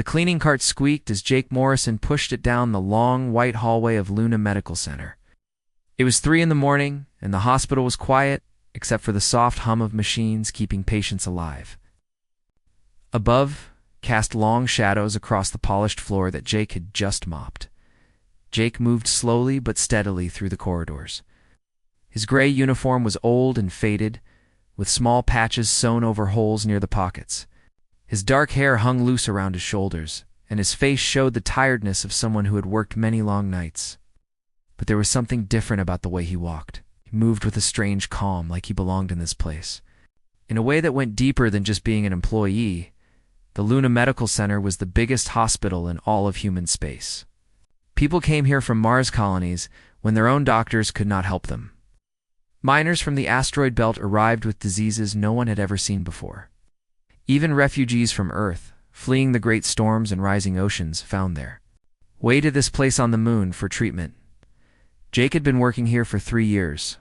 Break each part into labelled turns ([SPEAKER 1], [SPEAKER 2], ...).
[SPEAKER 1] The cleaning cart squeaked as Jake Morrison pushed it down the long, white hallway of Luna Medical Center. It was 3 in the morning, and the hospital was quiet, except for the soft hum of machines keeping patients alive. Above, cast long shadows across the polished floor that Jake had just mopped. Jake moved slowly but steadily through the corridors. His gray uniform was old and faded, with small patches sewn over holes near the pockets. His dark hair hung loose around his shoulders, and his face showed the tiredness of someone who had worked many long nights. But there was something different about the way he walked. He moved with a strange calm, like he belonged in this place. In a way that went deeper than just being an employee, the Luna Medical Center was the biggest hospital in all of human space. People came here from Mars colonies when their own doctors could not help them. Miners from the asteroid belt arrived with diseases no one had ever seen before. Even refugees from Earth, fleeing the great storms and rising oceans, found their way to this place on the moon for treatment. Jake had been working here for 3 years.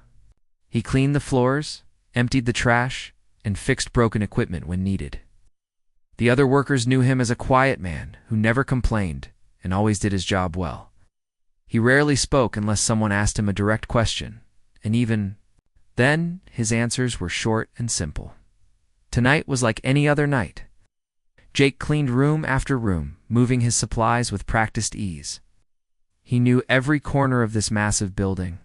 [SPEAKER 1] He cleaned the floors, emptied the trash, and fixed broken equipment when needed. The other workers knew him as a quiet man who never complained and always did his job well. He rarely spoke unless someone asked him a direct question, and even then, his answers were short and simple. Tonight was like any other night. Jake cleaned room after room, moving his supplies with practiced ease. He knew every corner of this massive building.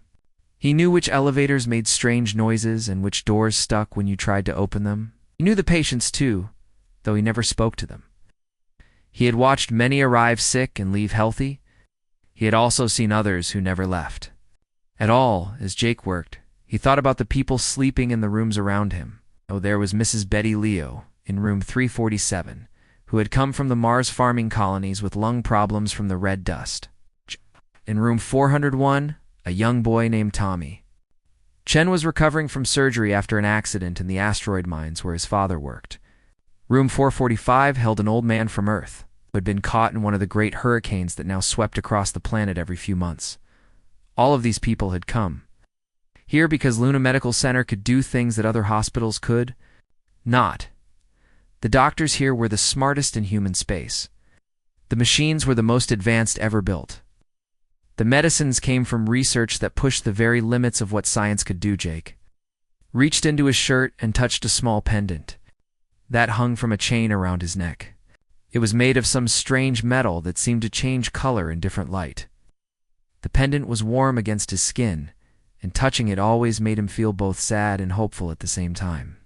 [SPEAKER 1] He knew which elevators made strange noises and which doors stuck when you tried to open them. He knew the patients too, though he never spoke to them. He had watched many arrive sick and leave healthy. He had also seen others who never left. At all, as Jake worked, he thought about the people sleeping in the rooms around him. Oh, there was Mrs. Betty Leo in room 347, who had come from the Mars farming colonies with lung problems from the red dust. In room 401, a young boy named Tommy. Chen was recovering from surgery after an accident in the asteroid mines where his father worked. Room 445 held an old man from Earth, who had been caught in one of the great hurricanes that now swept across the planet every few months. All of these people had come here because Luna Medical Center could do things that other hospitals could not. The doctors here were the smartest in human space. The machines were the most advanced ever built. The medicines came from research that pushed the very limits of what science could do. Jake reached into his shirt and touched a small pendant that hung from a chain around his neck. It was made of some strange metal that seemed to change color in different light. The pendant was warm against his skin, and touching it always made him feel both sad and hopeful at the same time.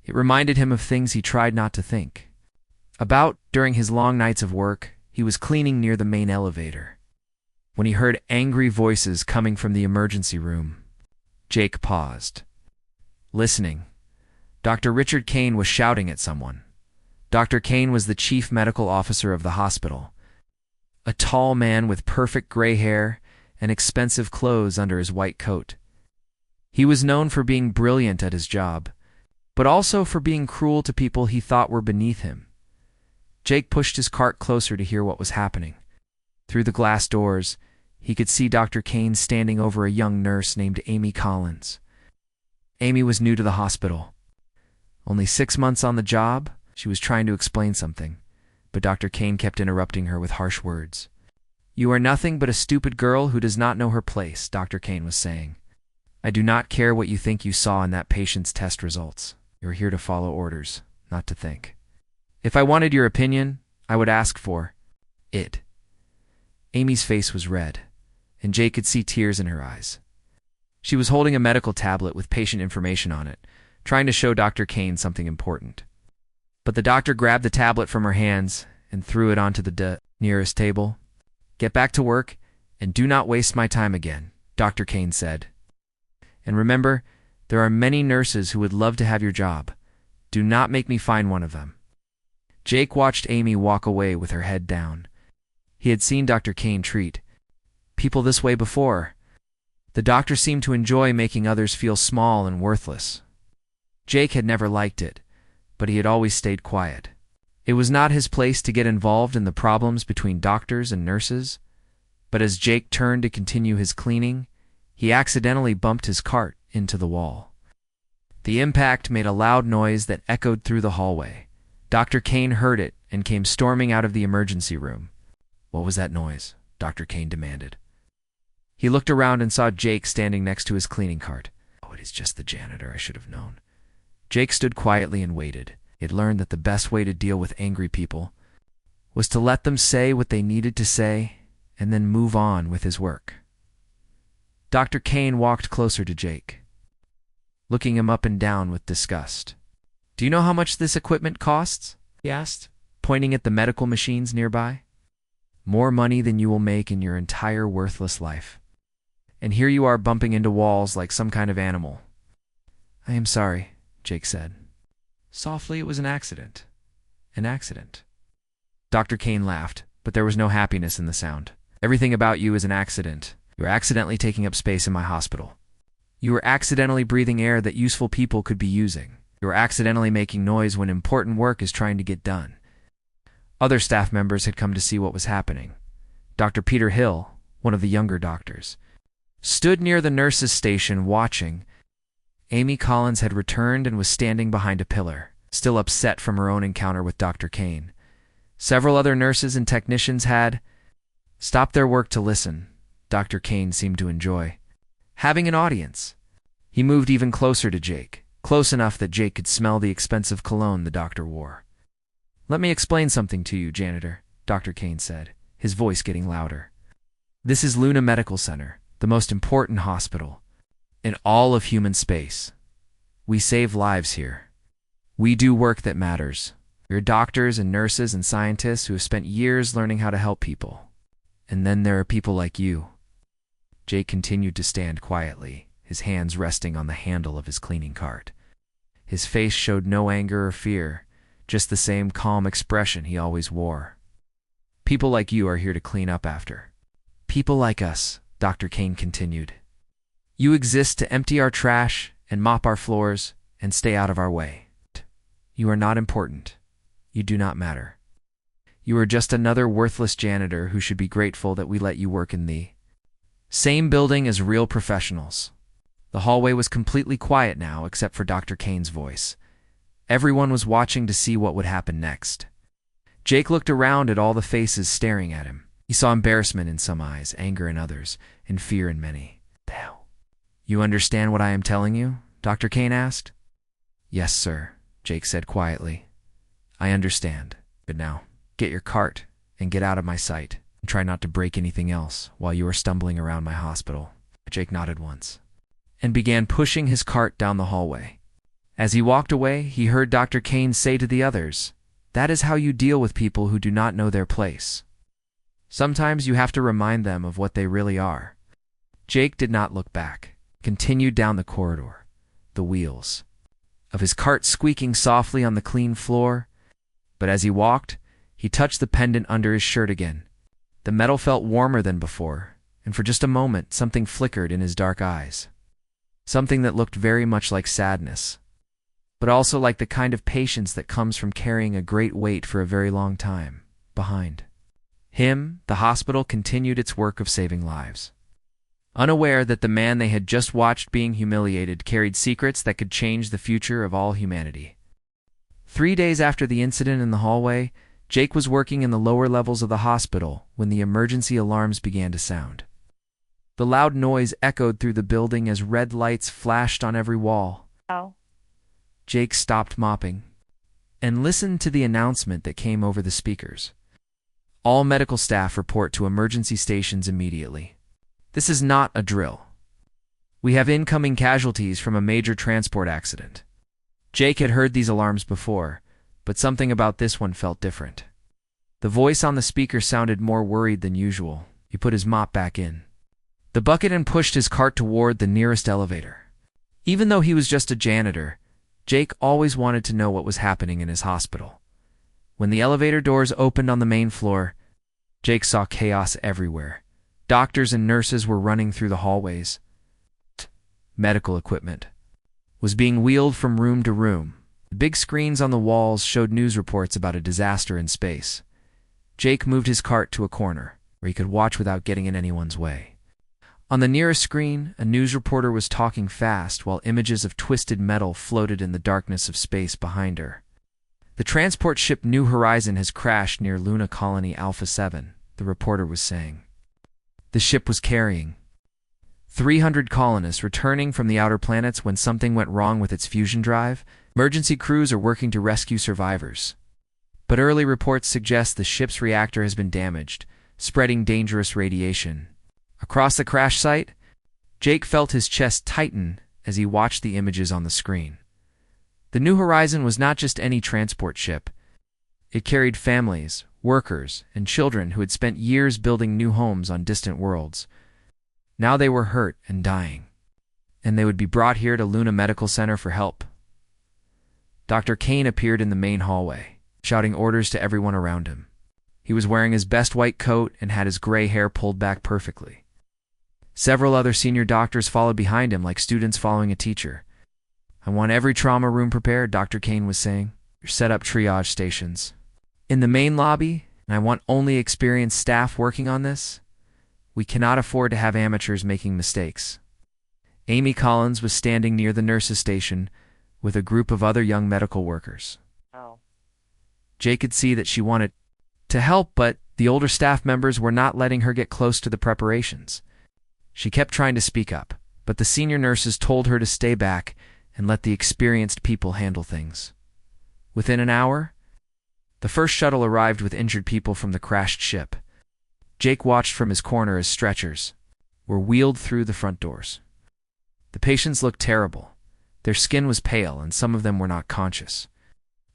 [SPEAKER 1] It reminded him of things he tried not to think about during his long nights of work. He was cleaning near the main elevator when he heard angry voices coming from the emergency room. Jake paused, listening. Dr. Richard Kane was shouting at someone. Dr. Kane was the chief medical officer of the hospital, a tall man with perfect gray hair and expensive clothes under his white coat. He was known for being brilliant at his job, but also for being cruel to people he thought were beneath him. Jake pushed his cart closer to hear what was happening. Through the glass doors, he could see Dr. Kane standing over a young nurse named Amy Collins. Amy was new to the hospital. Only 6 months on the job, she was trying to explain something, but Dr. Kane kept interrupting her with harsh words. "You are nothing but a stupid girl who does not know her place," Dr. Kane was saying. "I do not care what you think you saw in that patient's test results. You're here to follow orders, not to think. If I wanted your opinion, I would ask for it." Amy's face was red, and Jake could see tears in her eyes. She was holding a medical tablet with patient information on it, trying to show Dr. Kane something important. But the doctor grabbed the tablet from her hands and threw it onto the nearest table. "Get back to work, and do not waste my time again," Dr. Kane said. "And remember, there are many nurses who would love to have your job. Do not make me find one of them." Jake watched Amy walk away with her head down. He had seen Dr. Kane treat people this way before. The doctor seemed to enjoy making others feel small and worthless. Jake had never liked it, but he had always stayed quiet. It was not his place to get involved in the problems between doctors and nurses, but as Jake turned to continue his cleaning, he accidentally bumped his cart into the wall. The impact made a loud noise that echoed through the hallway. Dr. Kane heard it and came storming out of the emergency room. "What was that noise?" Dr. Kane demanded. He looked around and saw Jake standing next to his cleaning cart. "Oh, it is just the janitor, I should have known." Jake stood quietly and waited. He had learned that the best way to deal with angry people was to let them say what they needed to say and then move on with his work. Dr. Kane walked closer to Jake, looking him up and down with disgust. "Do you know how much this equipment costs?" he asked, pointing at the medical machines nearby. "More money than you will make in your entire worthless life. And here you are bumping into walls like some kind of animal." "I am sorry," Jake said. Softly, "It was an accident. An accident." Dr. Kane laughed, but there was no happiness in the sound. "Everything about you is an accident. You are accidentally taking up space in my hospital. You are accidentally breathing air that useful people could be using. You are accidentally making noise when important work is trying to get done." Other staff members had come to see what was happening. Dr. Peter Hill, one of the younger doctors, stood near the nurses' station watching. Amy Collins had returned and was standing behind a pillar, still upset from her own encounter with Dr. Kane. Several other nurses and technicians had stopped their work to listen. Dr. Kane seemed to enjoy having an audience. He moved even closer to Jake, close enough that Jake could smell the expensive cologne the doctor wore. "Let me explain something to you, janitor," Dr. Kane said, his voice getting louder. "This is Luna Medical Center, the most important hospital in all of human space. We save lives here. We do work that matters. We are doctors and nurses and scientists who have spent years learning how to help people. And then there are people like you." Jake continued to stand quietly, his hands resting on the handle of his cleaning cart. His face showed no anger or fear, just the same calm expression he always wore. "People like you are here to clean up after. People like us," Dr. Kane continued. "You exist to empty our trash and mop our floors and stay out of our way. You are not important. You do not matter. You are just another worthless janitor who should be grateful that we let you work in the same building as real professionals." The hallway was completely quiet now except for Dr. Kane's voice. Everyone was watching to see what would happen next. Jake looked around at all the faces staring at him. He saw embarrassment in some eyes, anger in others, and fear in many. "The hell? You understand what I am telling you?" Dr. Kane asked. "Yes, sir," Jake said quietly. "I understand. But now, get your cart and get out of my sight. And try not to break anything else while you are stumbling around my hospital." Jake nodded once and began pushing his cart down the hallway. As he walked away, he heard Dr. Kane say to the others, "That is how you deal with people who do not know their place. Sometimes you have to remind them of what they really are." Jake did not look back, continued down the corridor, the wheels of his cart squeaking softly on the clean floor. But as he walked, he touched the pendant under his shirt again. The metal felt warmer than before, and for just a moment something flickered in his dark eyes. Something that looked very much like sadness, but also like the kind of patience that comes from carrying a great weight for a very long time behind him. The hospital continued its work of saving lives, unaware that the man they had just watched being humiliated carried secrets that could change the future of all humanity. 3 days after the incident in the hallway, Jake was working in the lower levels of the hospital when the emergency alarms began to sound. The loud noise echoed through the building as red lights flashed on every wall.
[SPEAKER 2] Oh.
[SPEAKER 1] Jake stopped mopping and listened to the announcement that came over the speakers. "All medical staff report to emergency stations immediately. This is not a drill. We have incoming casualties from a major transport accident." Jake had heard these alarms before, but something about this one felt different. The voice on the speaker sounded more worried than usual. He put his mop back in the bucket and pushed his cart toward the nearest elevator. Even though he was just a janitor, Jake always wanted to know what was happening in his hospital. When the elevator doors opened on the main floor, Jake saw chaos everywhere. Doctors and nurses were running through the hallways. Medical equipment was being wheeled from room to room. The big screens on the walls showed news reports about a disaster in space. Jake moved his cart to a corner where he could watch without getting in anyone's way. On the nearest screen, a news reporter was talking fast while images of twisted metal floated in the darkness of space behind her. The transport ship New Horizon has crashed near Luna Colony Alpha 7, the reporter was saying. The ship was carrying 300 colonists returning from the outer planets when something went wrong with its fusion drive. Emergency crews are working to rescue survivors. But early reports suggest the ship's reactor has been damaged, spreading dangerous radiation. Across the crash site, Jake felt his chest tighten as he watched the images on the screen. The New Horizon was not just any transport ship. It carried families, workers, and children who had spent years building new homes on distant worlds. Now they were hurt and dying, and they would be brought here to Luna Medical Center for help. Dr. Kane appeared in the main hallway, shouting orders to everyone around him. He was wearing his best white coat and had his gray hair pulled back perfectly. Several other senior doctors followed behind him like students following a teacher. I want every trauma room prepared, Dr. Kane was saying. Set up triage stations in the main lobby, and I want only experienced staff working on this. We cannot afford to have amateurs making mistakes. Amy Collins was standing near the nurses' station with a group of other young medical workers. Jake could see that she wanted to help, but the older staff members were not letting her get close to the preparations. She kept trying to speak up, but the senior nurses told her to stay back and let the experienced people handle things. Within an hour, the first shuttle arrived with injured people from the crashed ship. Jake watched from his corner as stretchers were wheeled through the front doors. The patients looked terrible. Their skin was pale, and some of them were not conscious.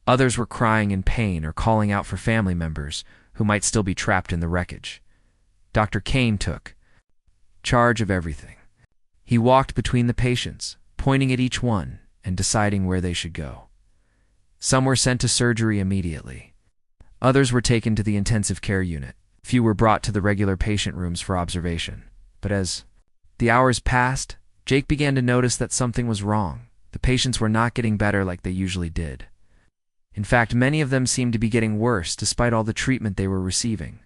[SPEAKER 1] Others were crying in pain or calling out for family members who might still be trapped in the wreckage. Dr. Kane took charge of everything. He walked between the patients, pointing at each one and deciding where they should go. Some were sent to surgery immediately. Others were taken to the intensive care unit. Few were brought to the regular patient rooms for observation. But as the hours passed, Jake began to notice that something was wrong. The patients were not getting better like they usually did. In fact, many of them seemed to be getting worse despite all the treatment they were receiving.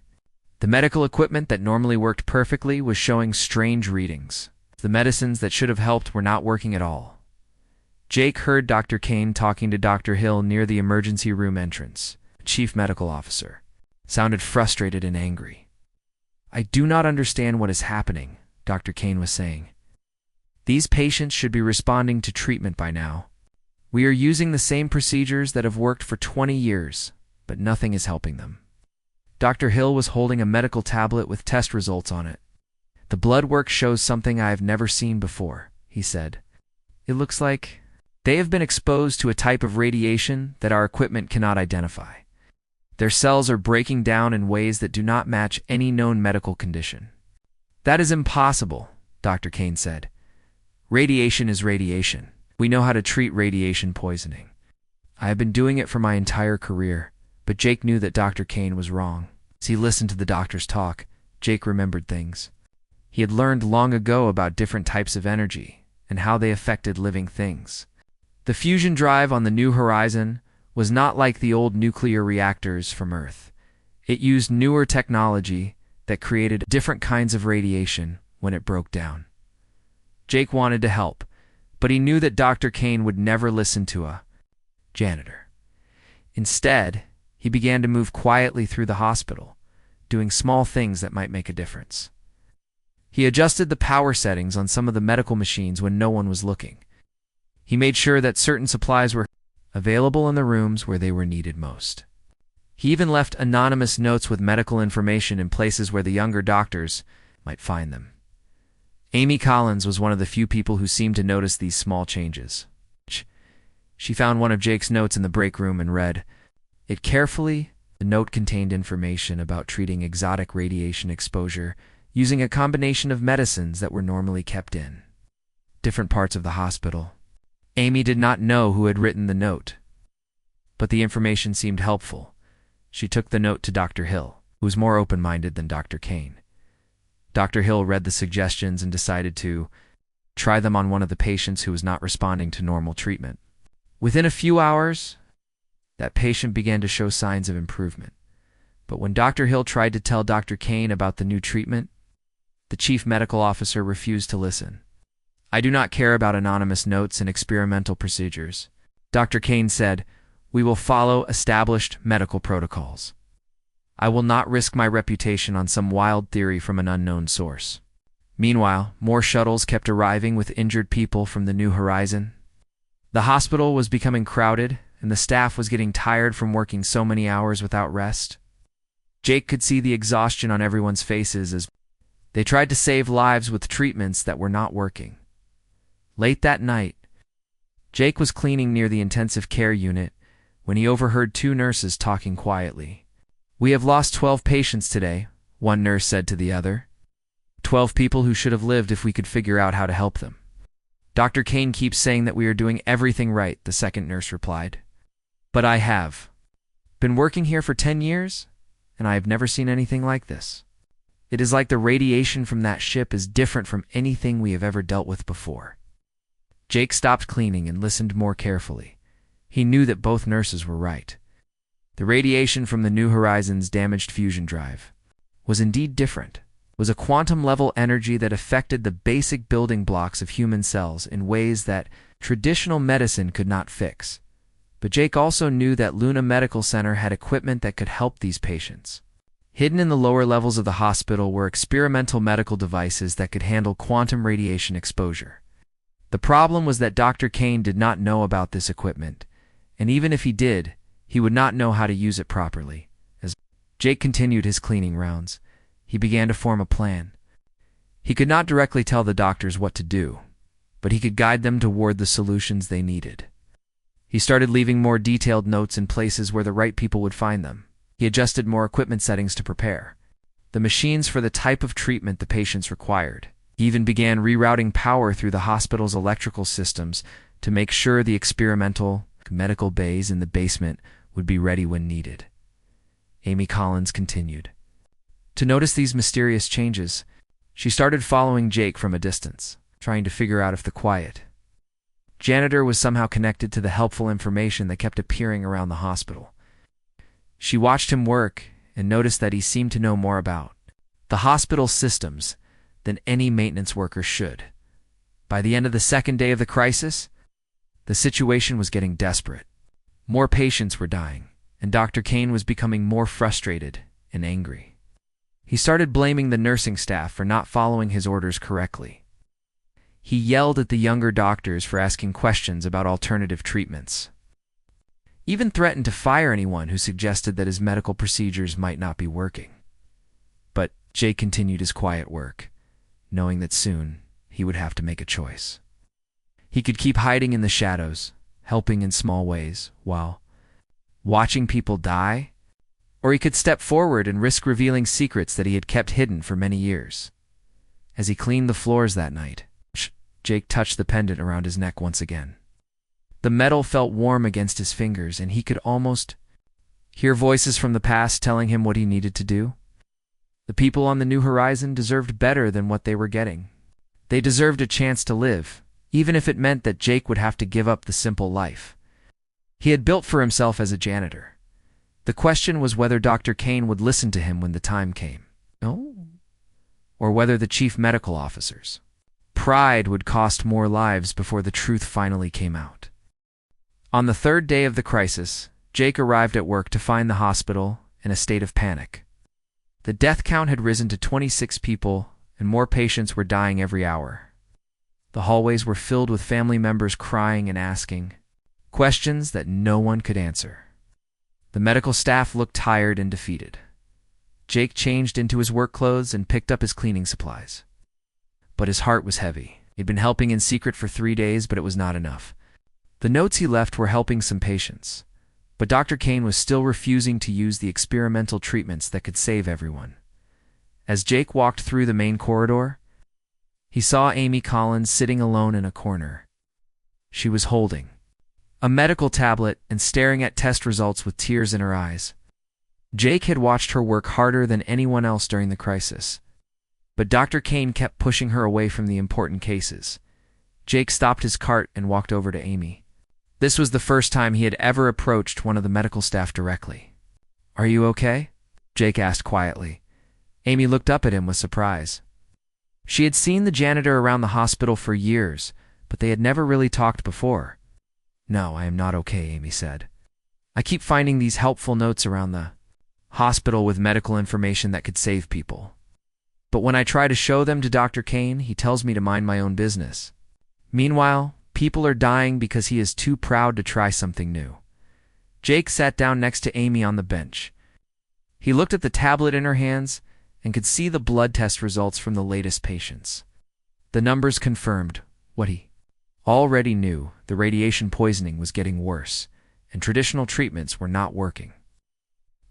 [SPEAKER 1] The medical equipment that normally worked perfectly was showing strange readings. The medicines that should have helped were not working at all. Jake heard Dr. Kane talking to Dr. Hill near the emergency room entrance. The chief medical officer sounded frustrated and angry. I do not understand what is happening, Dr. Kane was saying. These patients should be responding to treatment by now. We are using the same procedures that have worked for 20 years, but nothing is helping them. Dr. Hill was holding a medical tablet with test results on it. The blood work shows something I have never seen before, he said. It looks like they have been exposed to a type of radiation that our equipment cannot identify. Their cells are breaking down in ways that do not match any known medical condition. That is impossible, Dr. Kane said. Radiation is radiation. We know how to treat radiation poisoning. I have been doing it for my entire career, but Jake knew that Dr. Kane was wrong. As he listened to the doctors talk, Jake remembered things. He had learned long ago about different types of energy and how they affected living things. The fusion drive on the New Horizon was not like the old nuclear reactors from Earth. It used newer technology that created different kinds of radiation when it broke down. Jake wanted to help, but he knew that Dr. Kane would never listen to a janitor. Instead, he began to move quietly through the hospital, doing small things that might make a difference. He adjusted the power settings on some of the medical machines when no one was looking. He made sure that certain supplies were available in the rooms where they were needed most. He even left anonymous notes with medical information in places where the younger doctors might find them. Amy Collins was one of the few people who seemed to notice these small changes. She found one of Jake's notes in the break room and read it carefully. The note contained information about treating exotic radiation exposure using a combination of medicines that were normally kept in different parts of the hospital. Amy did not know who had written the note, but the information seemed helpful. She took the note to Dr. Hill, who was more open-minded than Dr. Kane. Dr. Hill read the suggestions and decided to try them on one of the patients who was not responding to normal treatment. Within a few hours, that patient began to show signs of improvement. But when Dr. Hill tried to tell Dr. Kane about the new treatment, the chief medical officer refused to listen. I do not care about anonymous notes and experimental procedures, Dr. Kane said. We will follow established medical protocols. I will not risk my reputation on some wild theory from an unknown source." Meanwhile, more shuttles kept arriving with injured people from the New Horizon. The hospital was becoming crowded, and the staff was getting tired from working so many hours without rest. Jake could see the exhaustion on everyone's faces as they tried to save lives with treatments that were not working. Late that night, Jake was cleaning near the intensive care unit when he overheard two nurses talking quietly. "We have lost 12 patients today," one nurse said to the other. 12 people who should have lived if we could figure out how to help them. "Dr. Kane keeps saying that we are doing everything right," the second nurse replied. "But I have been working here for 10 years, and I have never seen anything like this. It is like the radiation from that ship is different from anything we have ever dealt with before." Jake stopped cleaning and listened more carefully. He knew that both nurses were right. The radiation from the New Horizons' damaged fusion drive was indeed different. It was a quantum-level energy that affected the basic building blocks of human cells in ways that traditional medicine could not fix. But Jake also knew that Luna Medical Center had equipment that could help these patients. Hidden in the lower levels of the hospital were experimental medical devices that could handle quantum radiation exposure. The problem was that Dr. Kane did not know about this equipment, and even if he did, he would not know how to use it properly. As Jake continued his cleaning rounds, he began to form a plan. He could not directly tell the doctors what to do, but he could guide them toward the solutions they needed. He started leaving more detailed notes in places where the right people would find them. He adjusted more equipment settings to prepare the machines for the type of treatment the patients required. He even began rerouting power through the hospital's electrical systems to make sure the experimental medical bays in the basement would be ready when needed. Amy Collins continued to notice these mysterious changes. She started following Jake from a distance, trying to figure out if the quiet janitor was somehow connected to the helpful information that kept appearing around the hospital. She watched him work and noticed that he seemed to know more about the hospital systems than any maintenance worker should. By the end of the second day of the crisis, the situation was getting desperate. More patients were dying, and Dr. Kane was becoming more frustrated and angry. He started blaming the nursing staff for not following his orders correctly. He yelled at the younger doctors for asking questions about alternative treatments. Even threatened to fire anyone who suggested that his medical procedures might not be working. But Jake continued his quiet work, knowing that soon he would have to make a choice. He could keep hiding in the shadows, helping in small ways, while watching people die, or he could step forward and risk revealing secrets that he had kept hidden for many years. As he cleaned the floors that night, Jake touched the pendant around his neck once again. The metal felt warm against his fingers, and he could almost hear voices from the past telling him what he needed to do. The people on the New Horizon deserved better than what they were getting. They deserved a chance to live, even if it meant that Jake would have to give up the simple life he had built for himself as a janitor. The question was whether Dr. Kane would listen to him when the time came. No? Or whether the chief medical officers' pride would cost more lives before the truth finally came out. On the third day of the crisis, Jake arrived at work to find the hospital in a state of panic. The death count had risen to 26 people, and more patients were dying every hour. The hallways were filled with family members crying and asking questions that no one could answer. The medical staff looked tired and defeated. Jake changed into his work clothes and picked up his cleaning supplies. But his heart was heavy. He'd been helping in secret for 3 days, but it was not enough. The notes he left were helping some patients, but Dr. Kane was still refusing to use the experimental treatments that could save everyone. As Jake walked through the main corridor, he saw Amy Collins sitting alone in a corner. She was holding a medical tablet and staring at test results with tears in her eyes. Jake had watched her work harder than anyone else during the crisis, but Dr. Kane kept pushing her away from the important cases. Jake stopped his cart and walked over to Amy. This was the first time he had ever approached one of the medical staff directly. "Are you okay?" Jake asked quietly. Amy looked up at him with surprise. She had seen the janitor around the hospital for years, but they had never really talked before. "No, I am not okay," Amy said. I keep finding these helpful notes around the hospital with medical information that could save people. But when I try to show them to Dr. Kane, he tells me to mind my own business. Meanwhile, people are dying because he is too proud to try something new. Jake sat down next to Amy on the bench. He looked at the tablet in her hands and could see the blood test results from the latest patients. The numbers confirmed what he already knew: the radiation poisoning was getting worse, and traditional treatments were not working.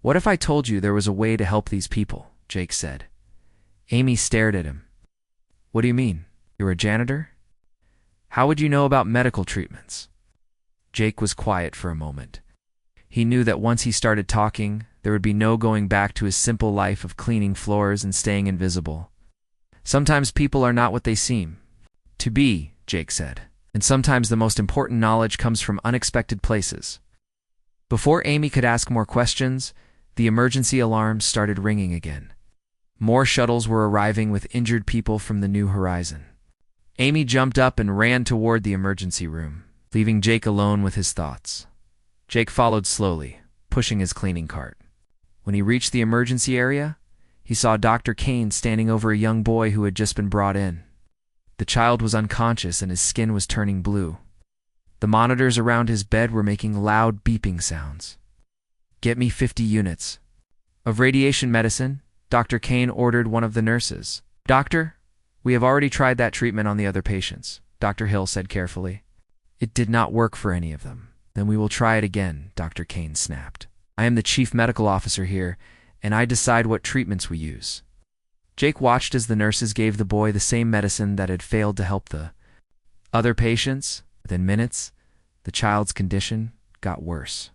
[SPEAKER 1] "What if I told you there was a way to help these people?" Jake said. Amy stared at him. "What do you mean? You're a janitor? How would you know about medical treatments?" Jake was quiet for a moment. He knew that once he started talking, there would be no going back to his simple life of cleaning floors and staying invisible. "Sometimes people are not what they seem to be," Jake said. "And sometimes the most important knowledge comes from unexpected places." Before Amy could ask more questions, the emergency alarms started ringing again. More shuttles were arriving with injured people from the New Horizon. Amy jumped up and ran toward the emergency room, leaving Jake alone with his thoughts. Jake followed slowly, pushing his cleaning cart. When he reached the emergency area, he saw Dr. Kane standing over a young boy who had just been brought in. The child was unconscious and his skin was turning blue. The monitors around his bed were making loud beeping sounds. "Get me 50 units of radiation medicine," Dr. Kane ordered one of the nurses. "Doctor, we have already tried that treatment on the other patients," Dr. Hill said carefully. "It did not work for any of them." "Then we will try it again," Dr. Kane snapped. "I am the chief medical officer here, and I decide what treatments we use." Jake watched as the nurses gave the boy the same medicine that had failed to help the other patients. Within minutes, the child's condition got worse.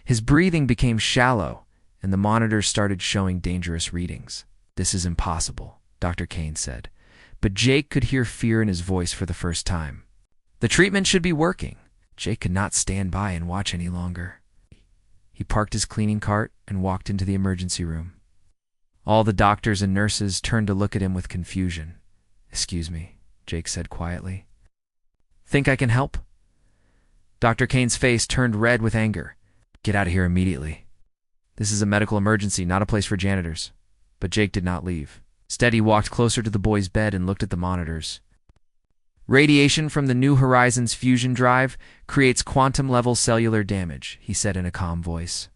[SPEAKER 1] His breathing became shallow, and the monitors started showing dangerous readings. "This is impossible," Dr. Kane said, but Jake could hear fear in his voice for the first time. The treatment should be working. Jake could not stand by and watch any longer. He parked his cleaning cart and walked into the emergency room. All the doctors and nurses turned to look at him with confusion. "Excuse me," Jake said quietly. "Think I can help?" Dr. Kane's face turned red with anger. "Get out of here immediately. This is a medical emergency, not a place for janitors." But Jake did not leave. Instead, he walked closer to the boy's bed and looked at the monitors. "Radiation from the New Horizons fusion drive creates quantum-level cellular damage," he said in a calm voice.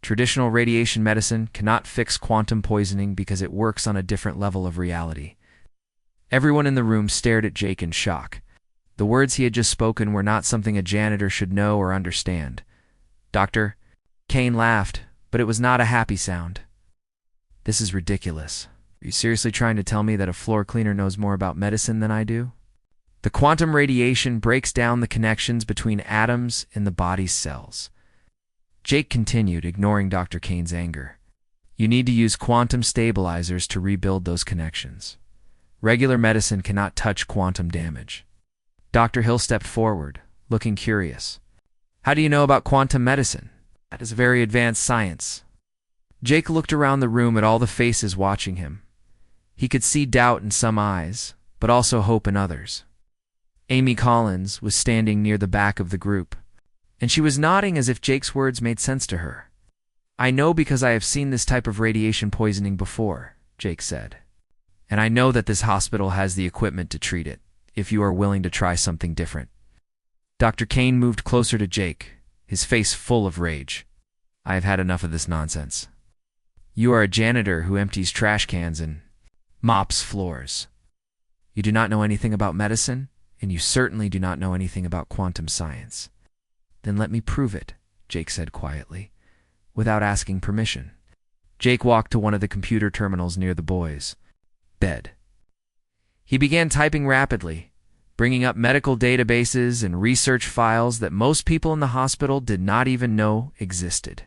[SPEAKER 1] "Traditional radiation medicine cannot fix quantum poisoning because it works on a different level of reality." Everyone in the room stared at Jake in shock. The words he had just spoken were not something a janitor should know or understand. Dr. Kane laughed, but it was not a happy sound. "This is ridiculous. Are you seriously trying to tell me that a floor cleaner knows more about medicine than I do? The quantum radiation breaks down the connections between atoms in the body's cells." Jake continued, ignoring Dr. Kane's anger. "You need to use quantum stabilizers to rebuild those connections. Regular medicine cannot touch quantum damage." Dr. Hill stepped forward, looking curious. "How do you know about quantum medicine? That is very advanced science." Jake looked around the room at all the faces watching him. He could see doubt in some eyes, but also hope in others. Amy Collins was standing near the back of the group, and she was nodding as if Jake's words made sense to her. "I know because I have seen this type of radiation poisoning before," Jake said. "And I know that this hospital has the equipment to treat it, if you are willing to try something different." Dr. Kane moved closer to Jake, his face full of rage. "I have had enough of this nonsense. You are a janitor who empties trash cans and mops floors. You do not know anything about medicine, and you certainly do not know anything about quantum science." "Then let me prove it," Jake said quietly, without asking permission. Jake walked to one of the computer terminals near the boy's bed. He began typing rapidly, bringing up medical databases and research files that most people in the hospital did not even know existed.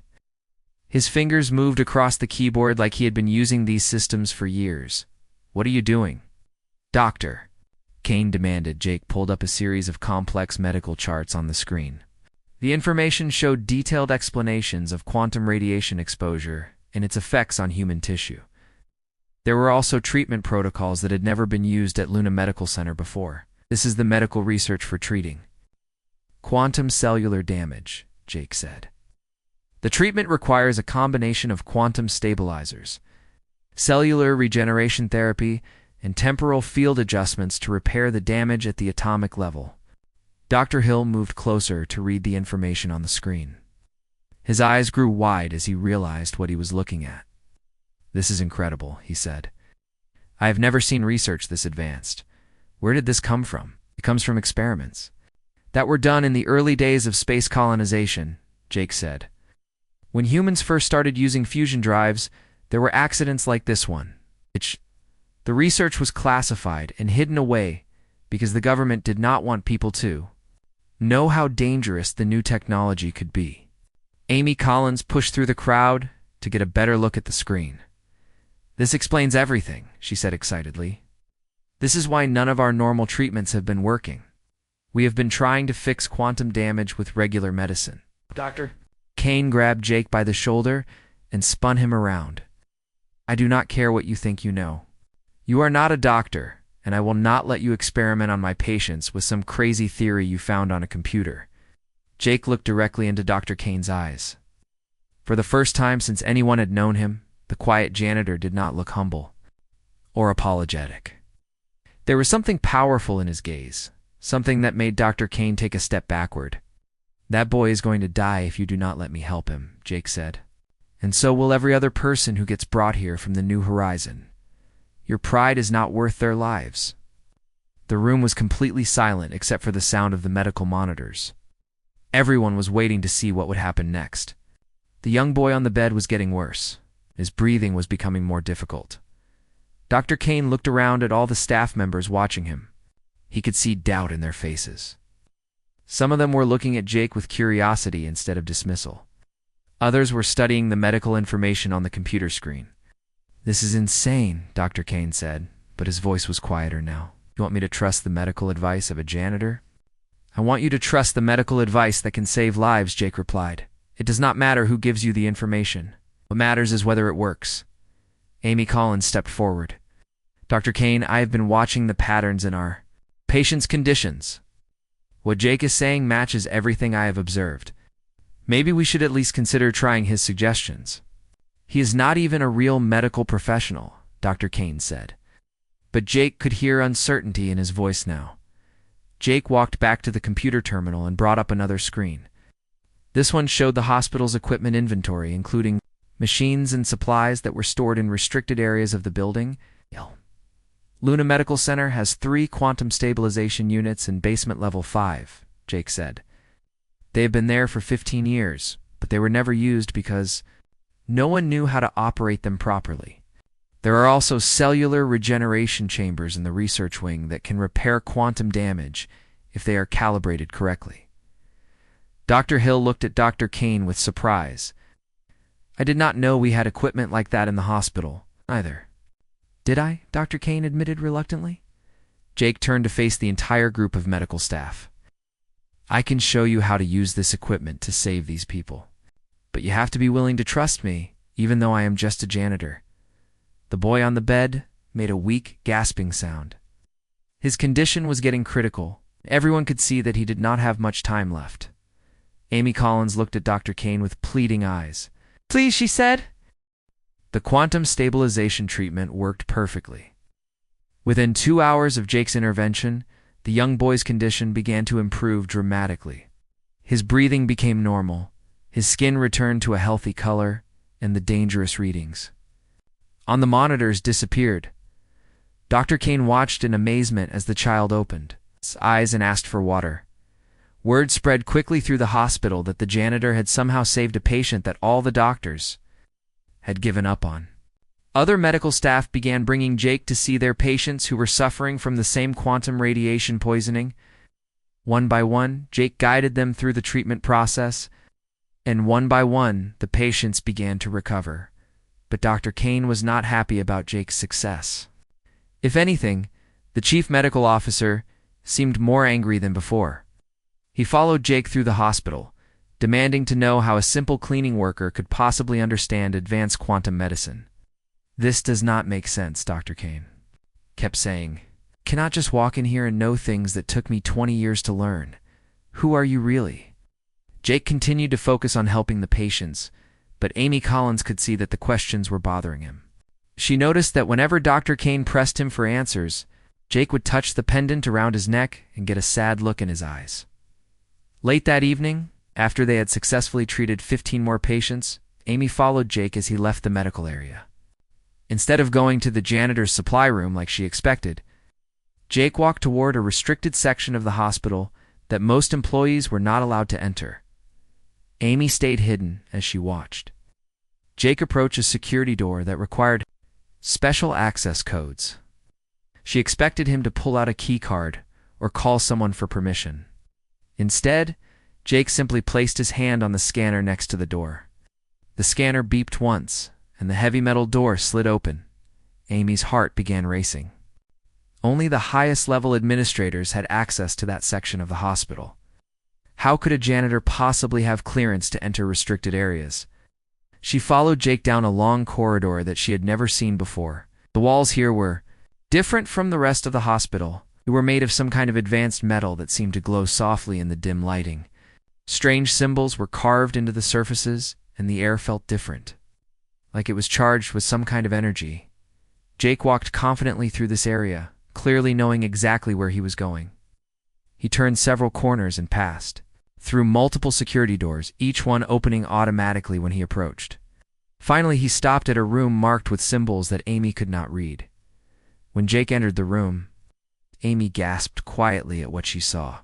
[SPEAKER 1] His fingers moved across the keyboard like he had been using these systems for years. "What are you doing?" "Doctor," Kane demanded. Jake pulled up a series of complex medical charts on the screen. The information showed detailed explanations of quantum radiation exposure and its effects on human tissue. There were also treatment protocols that had never been used at Luna Medical Center before. "This is the medical research for treating quantum cellular damage," Jake said. The treatment requires a combination of quantum stabilizers, cellular regeneration therapy, and temporal field adjustments to repair the damage at the atomic level. Dr. Hill moved closer to read the information on the screen. His eyes grew wide as he realized what he was looking at. "This is incredible," he said. "I have never seen research this advanced. Where did this come from?" "It comes from experiments that were done in the early days of space colonization," Jake said. "When humans first started using fusion drives, there were accidents like this one. The research was classified and hidden away because the government did not want people to know how dangerous the new technology could be." Amy Collins pushed through the crowd to get a better look at the screen. "This explains everything," she said excitedly. "This is why none of our normal treatments have been working. We have been trying to fix quantum damage with regular medicine." "Doctor?" Kane grabbed Jake by the shoulder and spun him around. "I do not care what you think you know. You are not a doctor, and I will not let you experiment on my patients with some crazy theory you found on a computer." Jake looked directly into Dr. Kane's eyes. For the first time since anyone had known him, the quiet janitor did not look humble or apologetic. There was something powerful in his gaze, something that made Dr. Kane take a step backward. "That boy is going to die if you do not let me help him," Jake said. "And so will every other person who gets brought here from the New Horizon. Your pride is not worth their lives." The room was completely silent except for the sound of the medical monitors. Everyone was waiting to see what would happen next. The young boy on the bed was getting worse. His breathing was becoming more difficult. Dr. Kane looked around at all the staff members watching him. He could see doubt in their faces. Some of them were looking at Jake with curiosity instead of dismissal. Others were studying the medical information on the computer screen. "This is insane," Dr. Kane said, but his voice was quieter now. "You want me to trust the medical advice of a janitor?" "I want you to trust the medical advice that can save lives," Jake replied. "It does not matter who gives you the information. What matters is whether it works." Amy Collins stepped forward. "Dr. Kane, I have been watching the patterns in our patients' conditions. What Jake is saying matches everything I have observed. Maybe we should at least consider trying his suggestions." "He is not even a real medical professional," Dr. Kane said. But Jake could hear uncertainty in his voice now. Jake walked back to the computer terminal and brought up another screen. This one showed the hospital's equipment inventory, including machines and supplies that were stored in restricted areas of the building. "Luna Medical Center has 3 quantum stabilization units in basement level 5, Jake said. "They have been there for 15 years, but they were never used because no one knew how to operate them properly. There are also cellular regeneration chambers in the research wing that can repair quantum damage if they are calibrated correctly." Dr. Hill looked at Dr. Kane with surprise. "I did not know we had equipment like that in the hospital, either." "Did I?" Dr. Kane admitted reluctantly. Jake turned to face the entire group of medical staff. "I can show you how to use this equipment to save these people. But you have to be willing to trust me, even though I am just a janitor." The boy on the bed made a weak, gasping sound. His condition was getting critical. Everyone could see that he did not have much time left. Amy Collins looked at Dr. Kane with pleading eyes. "Please," she said. The quantum stabilization treatment worked perfectly. Within 2 hours of Jake's intervention, the young boy's condition began to improve dramatically. His breathing became normal, his skin returned to a healthy color, and the dangerous readings on the monitors disappeared. Dr. Kane watched in amazement as the child opened his eyes and asked for water. Word spread quickly through the hospital that the janitor had somehow saved a patient that all the doctors had given up on. Other medical staff began bringing Jake to see their patients who were suffering from the same quantum radiation poisoning. One by one, Jake guided them through the treatment process, and one by one, the patients began to recover. But Dr. Kane was not happy about Jake's success. If anything, the chief medical officer seemed more angry than before. He followed Jake through the hospital, demanding to know how a simple cleaning worker could possibly understand advanced quantum medicine. "This does not make sense," Dr. Kane kept saying. "Cannot just walk in here and know things that took me 20 years to learn. Who are you really?" Jake continued to focus on helping the patients, but Amy Collins could see that the questions were bothering him. She noticed that whenever Dr. Kane pressed him for answers, Jake would touch the pendant around his neck and get a sad look in his eyes. Late that evening, after they had successfully treated 15 more patients, Amy followed Jake as he left the medical area. Instead of going to the janitor's supply room like she expected, Jake walked toward a restricted section of the hospital that most employees were not allowed to enter. Amy stayed hidden as she watched. Jake approached a security door that required special access codes. She expected him to pull out a key card or call someone for permission. Instead, Jake simply placed his hand on the scanner next to the door. The scanner beeped once, and the heavy metal door slid open. Amy's heart began racing. Only the highest-level administrators had access to that section of the hospital. How could a janitor possibly have clearance to enter restricted areas? She followed Jake down a long corridor that she had never seen before. The walls here were different from the rest of the hospital. They were made of some kind of advanced metal that seemed to glow softly in the dim lighting. Strange symbols were carved into the surfaces, and the air felt different, like it was charged with some kind of energy. Jake walked confidently through this area, clearly knowing exactly where he was going. He turned several corners and passed through multiple security doors, each one opening automatically when he approached. Finally, he stopped at a room marked with symbols that Amy could not read. When Jake entered the room, Amy gasped quietly at what she saw.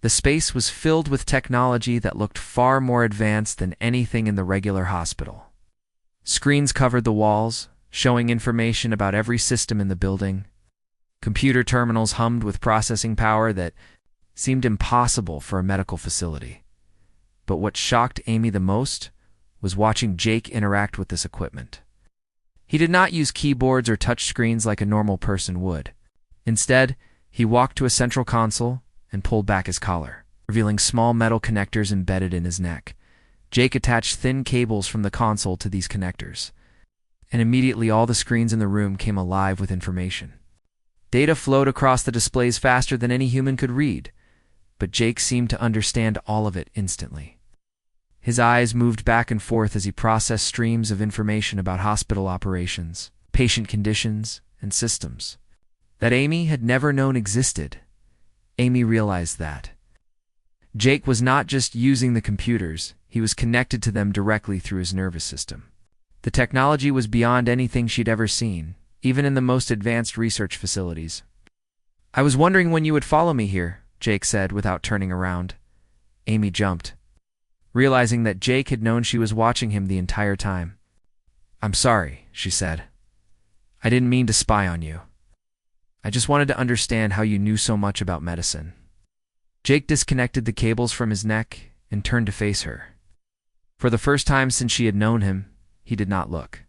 [SPEAKER 1] The space was filled with technology that looked far more advanced than anything in the regular hospital. Screens covered the walls, showing information about every system in the building. Computer terminals hummed with processing power that seemed impossible for a medical facility. But what shocked Amy the most was watching Jake interact with this equipment. He did not use keyboards or touch screens like a normal person would. Instead, he walked to a central console and pulled back his collar, revealing small metal connectors embedded in his neck. Jake attached thin cables from the console to these connectors, and immediately all the screens in the room came alive with information. Data flowed across the displays faster than any human could read, but Jake seemed to understand all of it instantly. His eyes moved back and forth as he processed streams of information about hospital operations, patient conditions, and systems that Amy had never known existed. Amy realized that Jake was not just using the computers, he was connected to them directly through his nervous system. The technology was beyond anything she'd ever seen, even in the most advanced research facilities. "I was wondering when you would follow me here," Jake said without turning around. Amy jumped, realizing that Jake had known she was watching him the entire time. "I'm sorry," she said. "I didn't mean to spy on you. I just wanted to understand how you knew so much about medicine." Jake disconnected the cables from his neck and turned to face her. For the first time since she had known him, he did not look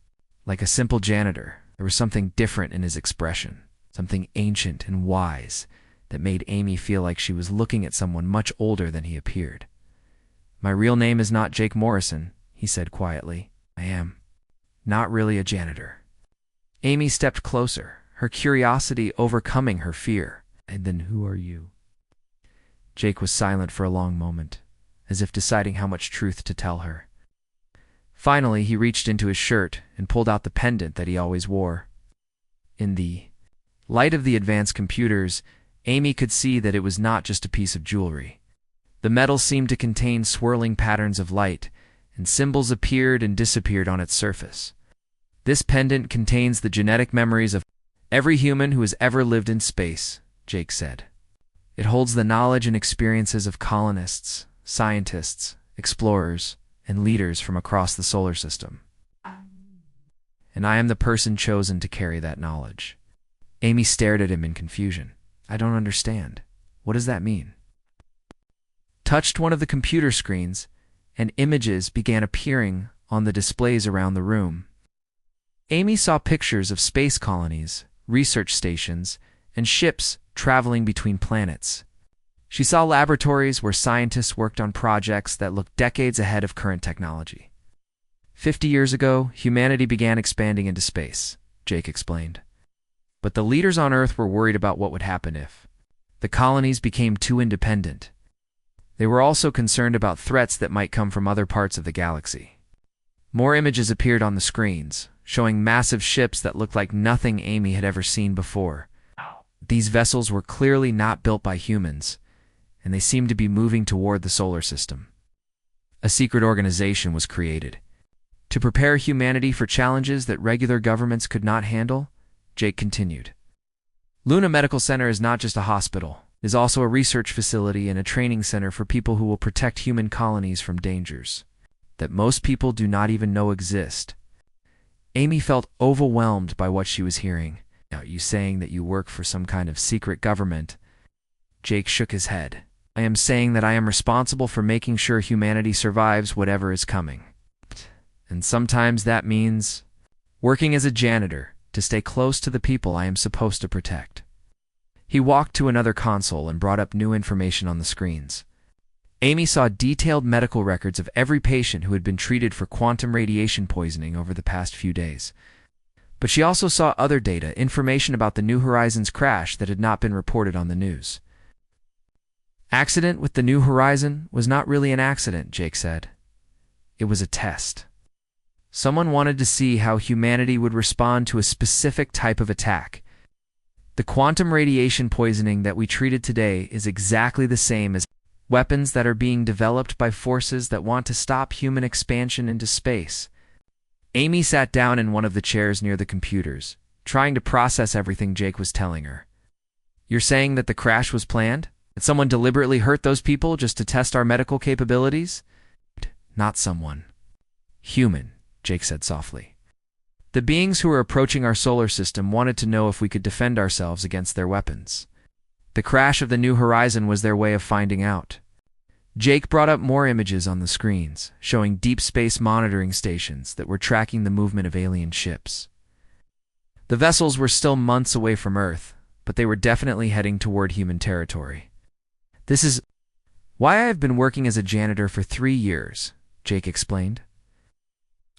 [SPEAKER 1] like a simple janitor. There was something different in his expression, something ancient and wise that made Amy feel like she was looking at someone much older than he appeared. "My real name is not Jake Morrison," he said quietly. "I am not really a janitor." Amy stepped closer, her curiosity overcoming her fear. "And then who are you?" Jake was silent for a long moment, as if deciding how much truth to tell her. Finally, he reached into his shirt and pulled out the pendant that he always wore. In the light of the advanced computers, Amy could see that it was not just a piece of jewelry. The metal seemed to contain swirling patterns of light, and symbols appeared and disappeared on its surface. "This pendant contains the genetic memories of every human who has ever lived in space," Jake said. "It holds the knowledge and experiences of colonists, scientists, explorers, and leaders from across the solar system. And I am the person chosen to carry that knowledge." Amy stared at him in confusion. "I don't understand. What does that mean?" Touched one of the computer screens, and images began appearing on the displays around the room. Amy saw pictures of space colonies, research stations, and ships traveling between planets. She saw laboratories where scientists worked on projects that looked decades ahead of current technology. 50 years ago, humanity began expanding into space, Jake explained. But the leaders on Earth were worried about what would happen if the colonies became too independent. They were also concerned about threats that might come from other parts of the galaxy. More images appeared on the screens, showing massive ships that looked like nothing Amy had ever seen before. These vessels were clearly not built by humans, and they seemed to be moving toward the solar system. A secret organization was created. To prepare humanity for challenges that regular governments could not handle, Jake continued. Luna Medical Center is not just a hospital. It is also a research facility and a training center for people who will protect human colonies from dangers that most people do not even know exist. Amy felt overwhelmed by what she was hearing. Are you saying that you work for some kind of secret government? Jake shook his head. I am saying that I am responsible for making sure humanity survives whatever is coming. And sometimes that means working as a janitor to stay close to the people I am supposed to protect. He walked to another console and brought up new information on the screens. Amy saw detailed medical records of every patient who had been treated for quantum radiation poisoning over the past few days. But she also saw other data, information about the New Horizons crash that had not been reported on the news. Accident with the New Horizon was not really an accident, Jake said. It was a test. Someone wanted to see how humanity would respond to a specific type of attack. The quantum radiation poisoning that we treated today is exactly the same as weapons that are being developed by forces that want to stop human expansion into space. Amy sat down in one of the chairs near the computers, trying to process everything Jake was telling her. You're saying that the crash was planned? That someone deliberately hurt those people just to test our medical capabilities? Not someone. Human, Jake said softly. The beings who were approaching our solar system wanted to know if we could defend ourselves against their weapons. The crash of the New Horizon was their way of finding out. Jake brought up more images on the screens, showing deep space monitoring stations that were tracking the movement of alien ships. The vessels were still months away from Earth, but they were definitely heading toward human territory. This is why I have been working as a janitor for 3 years, Jake explained.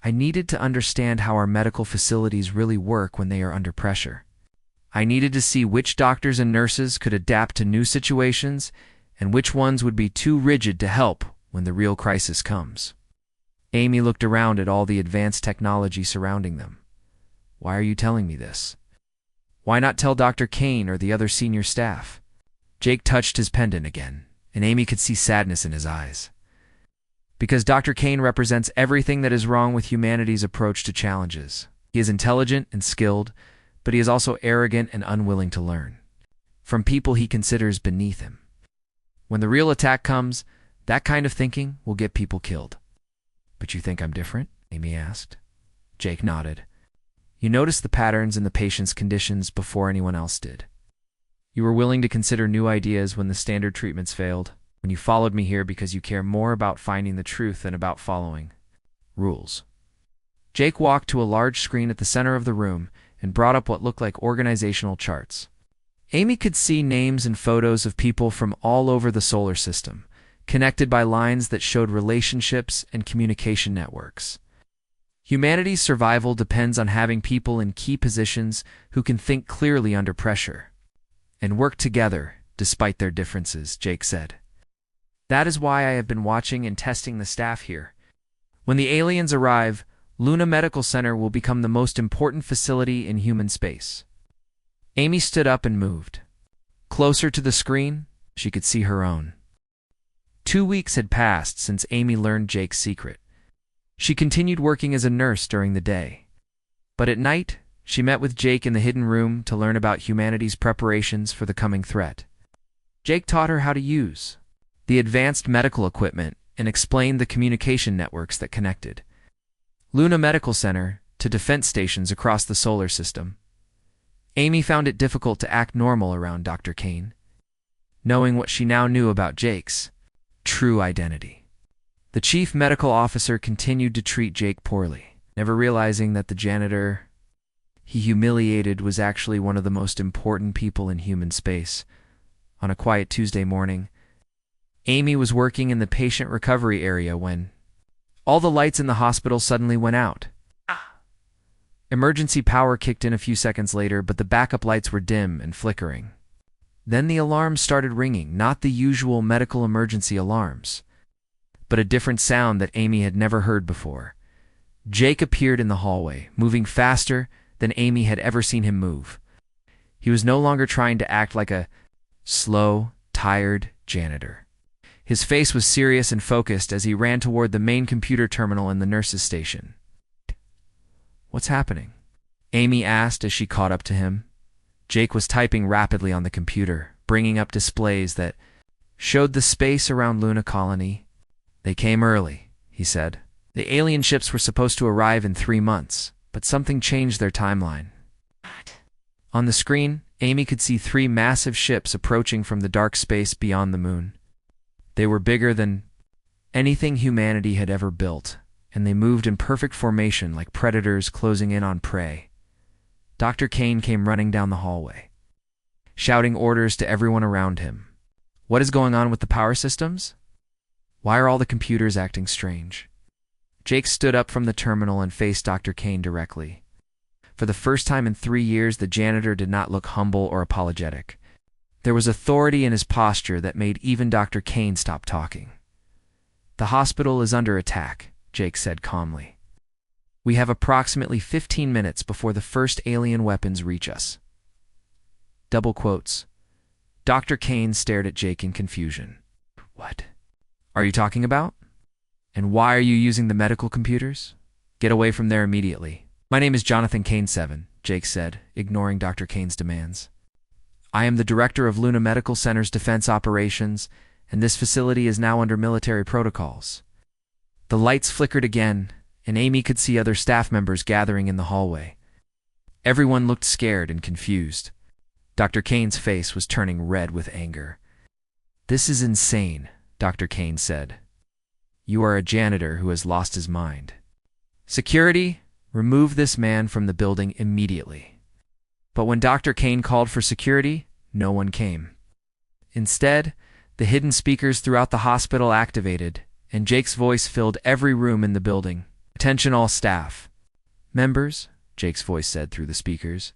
[SPEAKER 1] I needed to understand how our medical facilities really work when they are under pressure. I needed to see which doctors and nurses could adapt to new situations and which ones would be too rigid to help when the real crisis comes. Amy looked around at all the advanced technology surrounding them. Why are you telling me this? Why not tell Dr. Kane or the other senior staff? Jake touched his pendant again, and Amy could see sadness in his eyes. Because Dr. Kane represents everything that is wrong with humanity's approach to challenges. He is intelligent and skilled, but he is also arrogant and unwilling to learn from people he considers beneath him. When the real attack comes, that kind of thinking will get people killed. But you think I'm different? Amy asked. Jake nodded. You noticed the patterns in the patient's conditions before anyone else did. You were willing to consider new ideas when the standard treatments failed, when you followed me here because you care more about finding the truth than about following rules. Jake walked to a large screen at the center of the room and brought up what looked like organizational charts. Amy could see names and photos of people from all over the solar system, connected by lines that showed relationships and communication networks. Humanity's survival depends on having people in key positions who can think clearly under pressure and work together despite their differences, Jake said. That is why I have been watching and testing the staff here. When the aliens arrive, Luna Medical Center will become the most important facility in human space. Amy stood up and moved. Closer to the screen, she could see her own. 2 weeks had passed since Amy learned Jake's secret. She continued working as a nurse during the day. But at night, she met with Jake in the hidden room to learn about humanity's preparations for the coming threat. Jake taught her how to use the advanced medical equipment and explained the communication networks that connected Luna Medical Center to defense stations across the solar system. Amy found it difficult to act normal around Dr. Kane, knowing what she now knew about Jake's true identity. The chief medical officer continued to treat Jake poorly, never realizing that the janitor he humiliated was actually one of the most important people in human space. On a quiet Tuesday morning, Amy was working in the patient recovery area when all the lights in the hospital suddenly went out. Emergency power kicked in a few seconds later, but the backup lights were dim and flickering. Then the alarms started ringing, not the usual medical emergency alarms, but a different sound that Amy had never heard before. Jake appeared in the hallway, moving faster than Amy had ever seen him move. He was no longer trying to act like a slow, tired janitor. His face was serious and focused as he ran toward the main computer terminal in the nurse's station. "What's happening?" Amy asked as she caught up to him. Jake was typing rapidly on the computer, bringing up displays that showed the space around Luna Colony. "They came early," he said. "The alien ships were supposed to arrive in 3 months, but something changed their timeline." On the screen, Amy could see 3 massive ships approaching from the dark space beyond the moon. They were bigger than anything humanity had ever built, and they moved in perfect formation like predators closing in on prey. Dr. Kane came running down the hallway, shouting orders to everyone around him. "What is going on with the power systems? Why are all the computers acting strange?" Jake stood up from the terminal and faced Dr. Kane directly. For the first time in 3 years, the janitor did not look humble or apologetic. There was authority in his posture that made even Dr. Kane stop talking. "The hospital is under attack," Jake said calmly. "We have approximately 15 minutes before the first alien weapons reach us." Double quotes. Dr. Kane stared at Jake in confusion. "What are you talking about? And why are you using the medical computers? Get away from there immediately." "My name is Jonathan Kane 7, Jake said, ignoring Dr. Kane's demands. "I am the director of Luna Medical Center's defense operations, and this facility is now under military protocols." The lights flickered again, and Amy could see other staff members gathering in the hallway. Everyone looked scared and confused. Dr. Kane's face was turning red with anger. "This is insane," Dr. Kane said. "You are a janitor who has lost his mind. Security, remove this man from the building immediately." But when Dr. Kane called for security, no one came. Instead, the hidden speakers throughout the hospital activated, and Jake's voice filled every room in the building. "Attention all staff members," Jake's voice said through the speakers,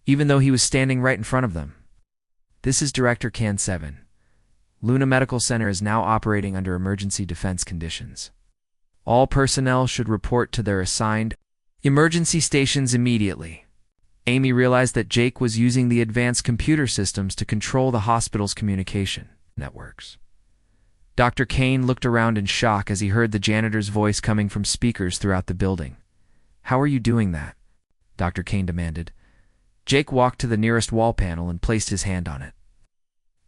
[SPEAKER 1] even though he was standing right in front of them. "This is Director Kane 7. Luna Medical Center is now operating under emergency defense conditions. All personnel should report to their assigned emergency stations immediately." Amy realized that Jake was using the advanced computer systems to control the hospital's communication networks. Dr. Kane looked around in shock as he heard the janitor's voice coming from speakers throughout the building. "How are you doing that?" Dr. Kane demanded. Jake walked to the nearest wall panel and placed his hand on it.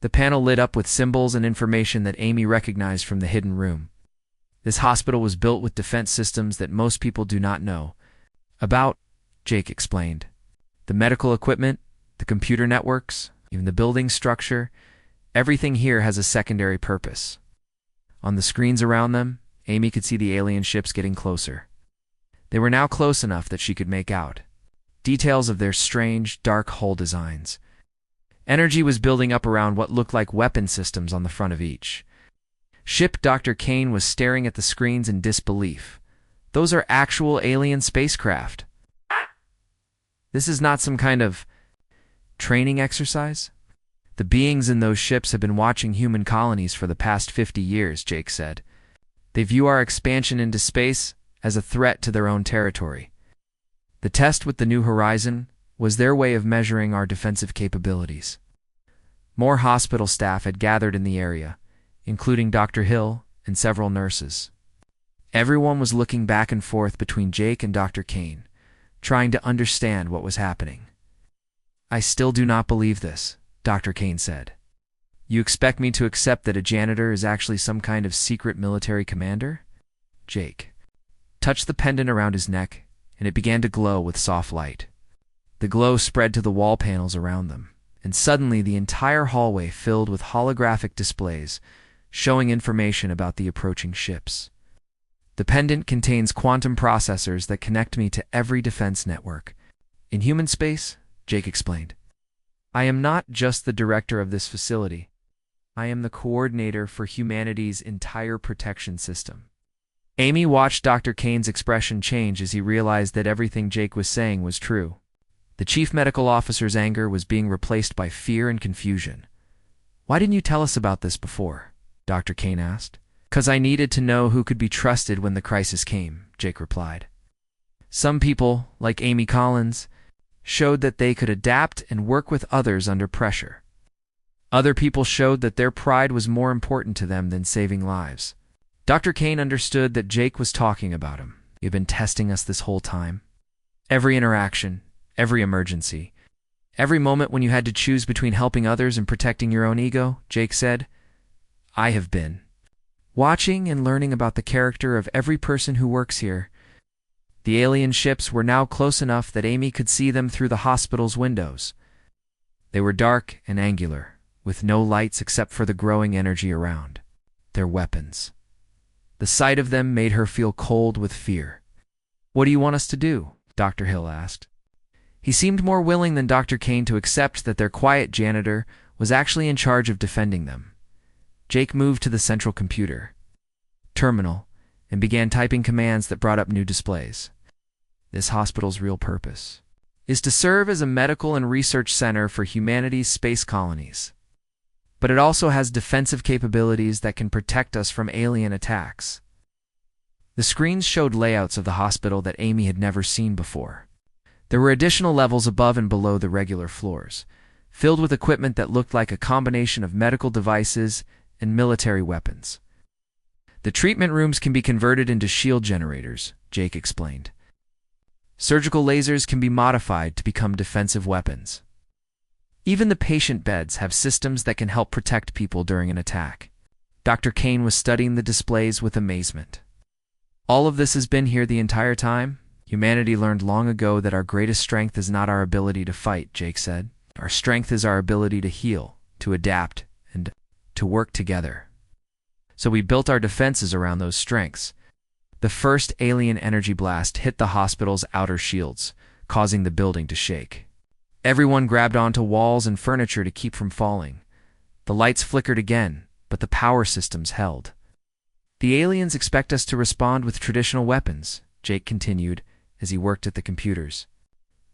[SPEAKER 1] The panel lit up with symbols and information that Amy recognized from the hidden room. This hospital was built with defense systems that most people do not know about, Jake explained. The medical equipment, the computer networks, even the building structure, everything here has a secondary purpose. On the screens around them, Amy could see the alien ships getting closer. They were now close enough that she could make out details of their strange, dark hull designs. Energy was building up around what looked like weapon systems on the front of each ship. Dr. Kane was staring at the screens in disbelief. "Those are actual alien spacecraft. This is not some kind of training exercise." "The beings in those ships have been watching human colonies for the past 50 years, Jake said. "They view our expansion into space as a threat to their own territory. The test with the New Horizon was their way of measuring our defensive capabilities." More hospital staff had gathered in the area, including Dr. Hill and several nurses. Everyone was looking back and forth between Jake and Dr. Kane, trying to understand what was happening. "I still do not believe this," Dr. Kane said. "You expect me to accept that a janitor is actually some kind of secret military commander?" Jake touched the pendant around his neck, and it began to glow with soft light. The glow spread to the wall panels around them, and suddenly the entire hallway filled with holographic displays showing information about the approaching ships. "The pendant contains quantum processors that connect me to every defense network in human space," Jake explained. "I am not just the director of this facility. I am the coordinator for humanity's entire protection system." Amy watched Dr. Kane's expression change as he realized that everything Jake was saying was true. The chief medical officer's anger was being replaced by fear and confusion. "Why didn't you tell us about this before?" Dr. Kane asked. "'Cause I needed to know who could be trusted when the crisis came," Jake replied. "Some people, like Amy Collins, showed that they could adapt and work with others under pressure. Other people showed that their pride was more important to them than saving lives." Dr. Kane understood that Jake was talking about him. "You've been testing us this whole time. Every interaction, every emergency, every moment when you had to choose between helping others and protecting your own ego," Jake said. "I have been watching and learning about the character of every person who works here." The alien ships were now close enough that Amy could see them through the hospital's windows. They were dark and angular, with no lights except for the growing energy around. Their weapons. The sight of them made her feel cold with fear. "What do you want us to do?" Dr. Hill asked. He seemed more willing than Dr. Kane to accept that their quiet janitor was actually in charge of defending them. Jake moved to the central computer terminal and began typing commands that brought up new displays. "This hospital's real purpose is to serve as a medical and research center for humanity's space colonies. But it also has defensive capabilities that can protect us from alien attacks." The screens showed layouts of the hospital that Amy had never seen before. There were additional levels above and below the regular floors, filled with equipment that looked like a combination of medical devices and military weapons. "The treatment rooms can be converted into shield generators," Jake explained. "Surgical lasers can be modified to become defensive weapons. Even the patient beds have systems that can help protect people during an attack." Dr. Kane was studying the displays with amazement. "All of this has been here the entire time? Humanity learned long ago that our greatest strength is not our ability to fight," Jake said. "Our strength is our ability to heal, to adapt, and to work together. So we built our defenses around those strengths." The first alien energy blast hit the hospital's outer shields, causing the building to shake. Everyone grabbed onto walls and furniture to keep from falling. The lights flickered again, but the power systems held. "The aliens expect us to respond with traditional weapons," Jake continued as he worked at the computers.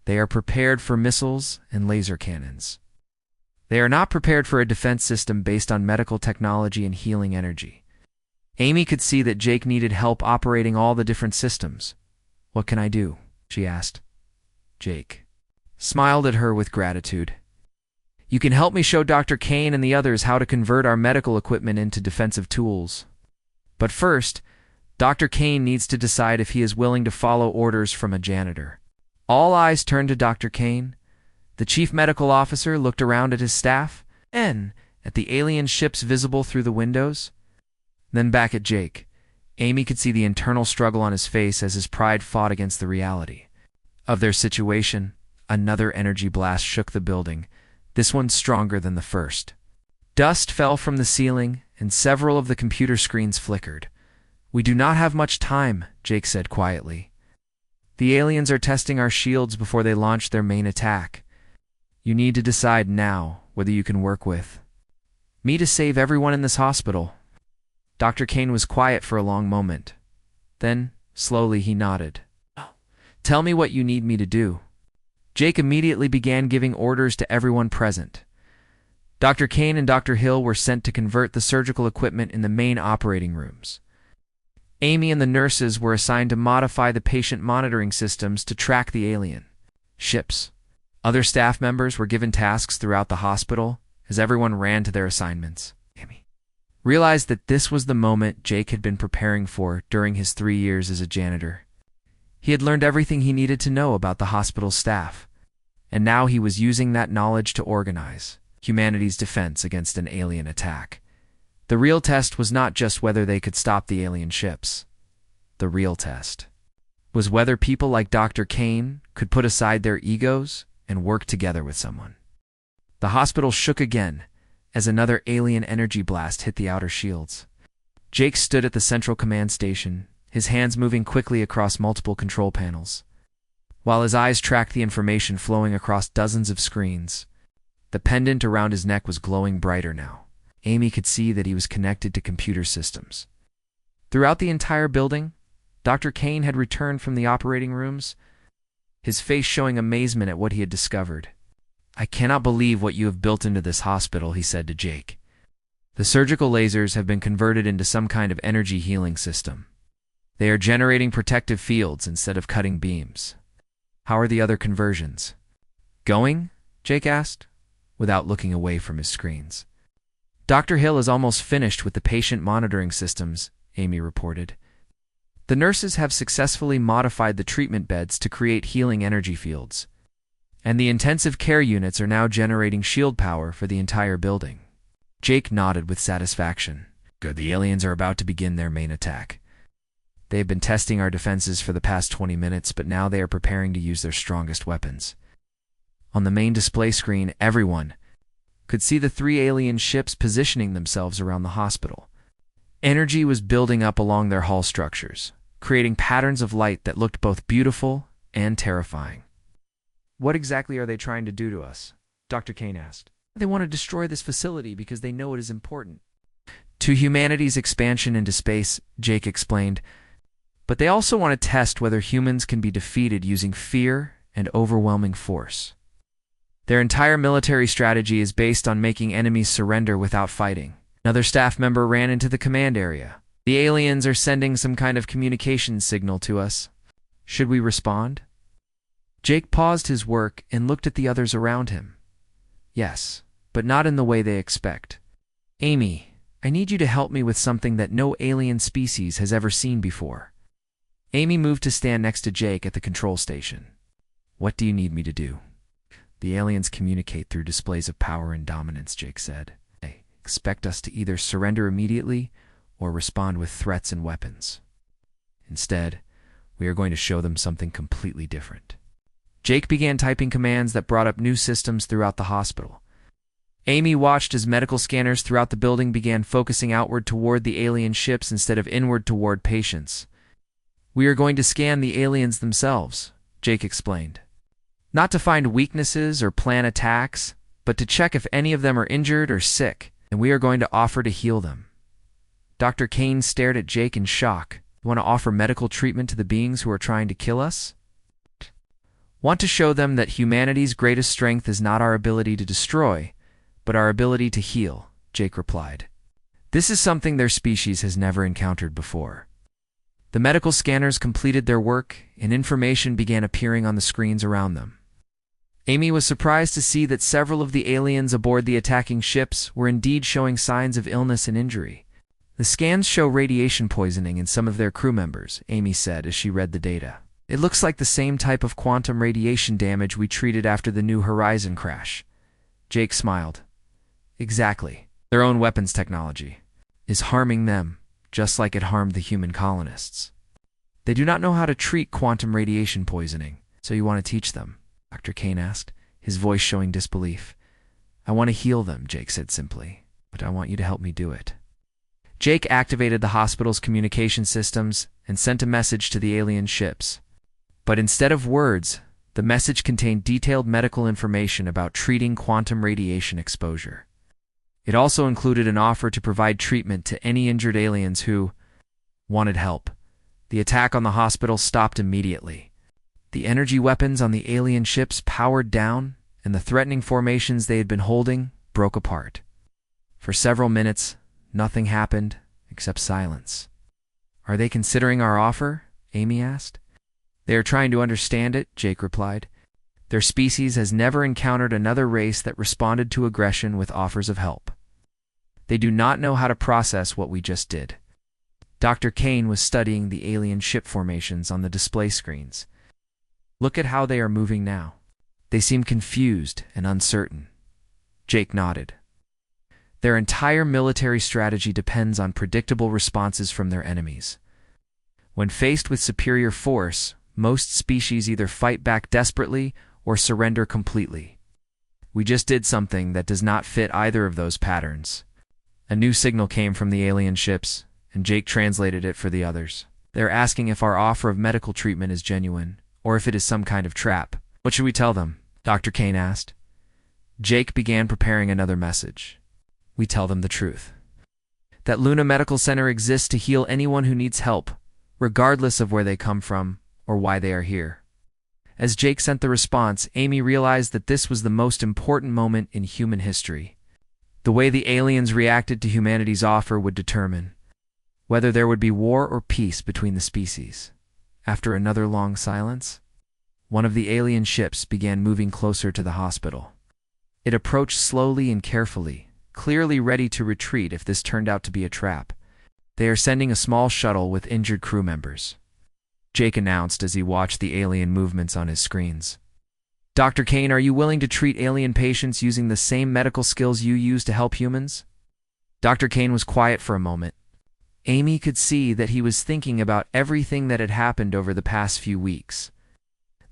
[SPEAKER 1] "They are prepared for missiles and laser cannons. They are not prepared for a defense system based on medical technology and healing energy." Amy could see that Jake needed help operating all the different systems. "What can I do?" she asked. Jake smiled at her with gratitude. "You can help me show Dr. Kane and the others how to convert our medical equipment into defensive tools. But first, Dr. Kane needs to decide if he is willing to follow orders from a janitor." All eyes turned to Dr. Kane. The chief medical officer looked around at his staff, and at the alien ships visible through the windows. Then back at Jake. Amy could see the internal struggle on his face as his pride fought against the reality of their situation. Another energy blast shook the building, this one stronger than the first. Dust fell from the ceiling, and several of the computer screens flickered. "We do not have much time," Jake said quietly. "The aliens are testing our shields before they launch their main attack. You need to decide now whether you can work with me to save everyone in this hospital." Dr. Kane was quiet for a long moment. Then, slowly, he nodded. "Tell me what you need me to do." Jake immediately began giving orders to everyone present. Dr. Kane and Dr. Hill were sent to convert the surgical equipment in the main operating rooms. Amy and the nurses were assigned to modify the patient monitoring systems to track the alien ships. Other staff members were given tasks throughout the hospital as everyone ran to their assignments. Amy realized that this was the moment Jake had been preparing for during his 3 years as a janitor. He had learned everything he needed to know about the hospital's staff, and now he was using that knowledge to organize humanity's defense against an alien attack. The real test was not just whether they could stop the alien ships. The real test was whether people like Dr. Kane could put aside their egos and work together with someone. The hospital shook again as another alien energy blast hit the outer shields. Jake stood at the central command station, his hands moving quickly across multiple control panels, while his eyes tracked the information flowing across dozens of screens. The pendant around his neck was glowing brighter now. Amy could see that he was connected to computer systems. Throughout the entire building, Dr. Kane had returned from the operating rooms, his face showing amazement at what he had discovered. "I cannot believe what you have built into this hospital," he said to Jake. The surgical lasers have been converted into some kind of energy healing system. They are generating protective fields instead of cutting beams. How are the other conversions going? Jake asked, without looking away from his screens. Dr. Hill is almost finished with the patient monitoring systems, Amy reported. The nurses have successfully modified the treatment beds to create healing energy fields, and the intensive care units are now generating shield power for the entire building. Jake nodded with satisfaction. Good, the aliens are about to begin their main attack. They have been testing our defenses for the past 20 minutes, but now they are preparing to use their strongest weapons. On the main display screen, everyone could see the 3 alien ships positioning themselves around the hospital. Energy was building up along their hull structures, creating patterns of light that looked both beautiful and terrifying. What exactly are they trying to do to us? Dr. Kane asked. They want to destroy this facility because they know it is important to humanity's expansion into space, Jake explained. But they also want to test whether humans can be defeated using fear and overwhelming force. Their entire military strategy is based on making enemies surrender without fighting. Another staff member ran into the command area. The aliens are sending some kind of communication signal to us. Should we respond? Jake paused his work and looked at the others around him. Yes, but not in the way they expect. Amy, I need you to help me with something that no alien species has ever seen before. Amy moved to stand next to Jake at the control station. What do you need me to do? The aliens communicate through displays of power and dominance, Jake said. They expect us to either surrender immediately or respond with threats and weapons. Instead, we are going to show them something completely different. Jake began typing commands that brought up new systems throughout the hospital. Amy watched as medical scanners throughout the building began focusing outward toward the alien ships instead of inward toward patients. We are going to scan the aliens themselves, Jake explained. Not to find weaknesses or plan attacks, but to check if any of them are injured or sick, and we are going to offer to heal them. Dr. Kane stared at Jake in shock. You want to offer medical treatment to the beings who are trying to kill us? Want to show them that humanity's greatest strength is not our ability to destroy, but our ability to heal, Jake replied. This is something their species has never encountered before. The medical scanners completed their work, and information began appearing on the screens around them. Amy was surprised to see that several of the aliens aboard the attacking ships were indeed showing signs of illness and injury. The scans show radiation poisoning in some of their crew members, Amy said as she read the data. It looks like the same type of quantum radiation damage we treated after the New Horizon crash. Jake smiled. Exactly. Their own weapons technology is harming them, just like it harmed the human colonists. They do not know how to treat quantum radiation poisoning, so you want to teach them? Dr. Kane asked, his voice showing disbelief. I want to heal them, Jake said simply, but I want you to help me do it. Jake activated the hospital's communication systems and sent a message to the alien ships. But instead of words, the message contained detailed medical information about treating quantum radiation exposure. It also included an offer to provide treatment to any injured aliens who wanted help. The attack on the hospital stopped immediately. The energy weapons on the alien ships powered down, and the threatening formations they had been holding broke apart. For several minutes, nothing happened except silence. Are they considering our offer? Amy asked. They are trying to understand it, Jake replied. Their species has never encountered another race that responded to aggression with offers of help. They do not know how to process what we just did. Dr. Kane was studying the alien ship formations on the display screens. Look at how they are moving now. They seem confused and uncertain. Jake nodded. Their entire military strategy depends on predictable responses from their enemies. When faced with superior force, most species either fight back desperately or surrender completely. We just did something that does not fit either of those patterns. A new signal came from the alien ships, and Jake translated it for the others. They're asking if our offer of medical treatment is genuine, or if it is some kind of trap. What should we tell them? Dr. Kane asked. Jake began preparing another message. We tell them the truth. That Luna Medical Center exists to heal anyone who needs help, regardless of where they come from or why they are here. As Jake sent the response, Amy realized that this was the most important moment in human history. The way the aliens reacted to humanity's offer would determine whether there would be war or peace between the species. After another long silence, one of the alien ships began moving closer to the hospital. It approached slowly and carefully, clearly ready to retreat if this turned out to be a trap. They are sending a small shuttle with injured crew members, Jake announced as he watched the alien movements on his screens. Dr. Kane, are you willing to treat alien patients using the same medical skills you use to help humans? Dr. Kane was quiet for a moment. Amy could see that he was thinking about everything that had happened over the past few weeks.